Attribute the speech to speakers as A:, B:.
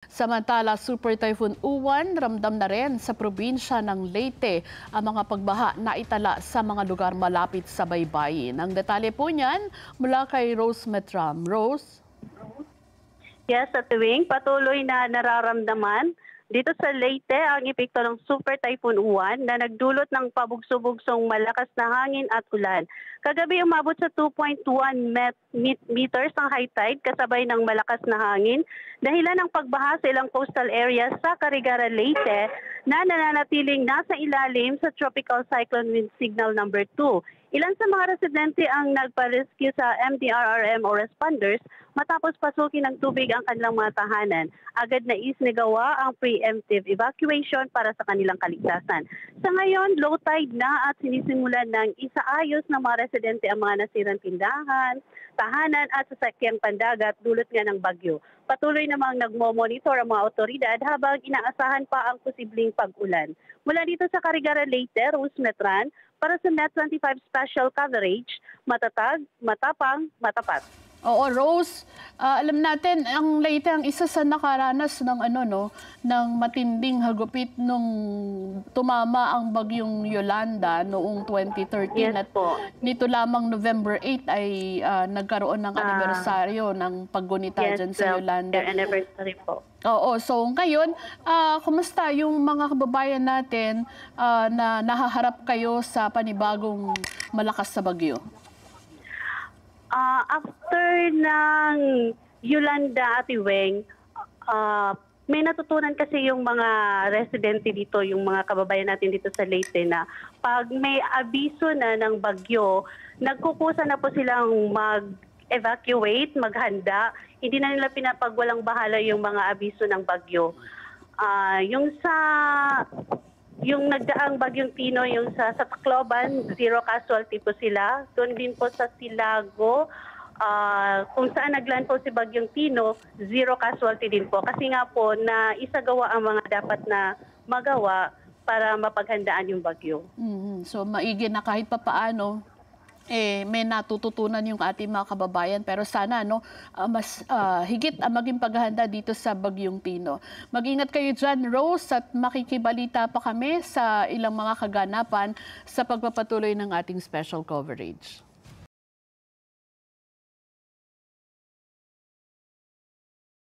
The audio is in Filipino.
A: Samantala, Super Typhoon Uwan ramdam na rin sa probinsya ng Leyte ang mga pagbaha na itala sa mga lugar malapit sa baybayin. Ang detalye po niyan mula kay Rose Metram. Rose?
B: Yes, at tuwing patuloy na nararamdaman dito sa Leyte ang epekto ng Super Typhoon Uwan na nagdulot ng pabugso-bugsong malakas na hangin at ulan. Kagabi umabot sa 2.1 meters ang high tide kasabay ng malakas na hangin, dahilan ng pagbaha sa ilang coastal areas sa Carigara, Leyte na nananatiling nasa ilalim sa Tropical Cyclone Wind Signal number 2. Ilan sa mga residente ang nagpa-rescue sa MDRRM o responders matapos pasukin ng tubig ang kanilang mga tahanan. Agad na isinigawa ang preemptive evacuation para sa kanilang kaligtasan. Sa ngayon, low tide na at sinisimulan ng isaayos ng mga residente ang mga nasirang tindahan, tahanan at sasakyang pandagat dulot nga ng bagyo. Patuloy namang nagmo-monitor ang mga otoridad habang inaasahan pa ang posibleng pag-ulan. Mula dito sa Carigara, Leyte, Rose Metran, para sa Net 25 Special Coverage, matatag, matapang, matapat.
A: Oo, Rose, alam natin ang Leyte ang isa sa nakaranas ng ng matinding hagupit nung tumama ang bagyong Yolanda noong 2013
B: Yes,
A: at
B: po.
A: nito lamang November 8 ay nagkaroon ng anibersaryo ng paggunita dyan sa Yolanda.
B: Anniversary po.
A: Oo, so ngayon, kumusta yung mga kababayan natin na nahaharap kayo sa panibagong malakas sa bagyo?
B: After ng Yolanda at Iweng, may natutunan kasi yung mga residente dito, yung mga kababayan natin dito sa Leyte na pag may abiso na ng bagyo, nagkukusa na po silang mag-evacuate, maghanda. Hindi na nila pinapagwalang bahala yung mga abiso ng bagyo. Yung nagdaang bagyong Tino, yung sa Tacloban, 0 casualty po sila. Doon din po sa Silago, kung saan nagland po si bagyong Tino, 0 casualty din po. Kasi nga po na isagawa ang mga dapat na magawa para mapaghandaan yung bagyo.
A: So maigi na kahit papaano, may natututunan yung ating mga kababayan, pero sana mas higit ang maging paghahanda dito sa bagyong Tino. Mag-ingat kayo dyan, Rose, at makikibalita pa kami sa ilang mga kaganapan sa pagpapatuloy ng ating special coverage.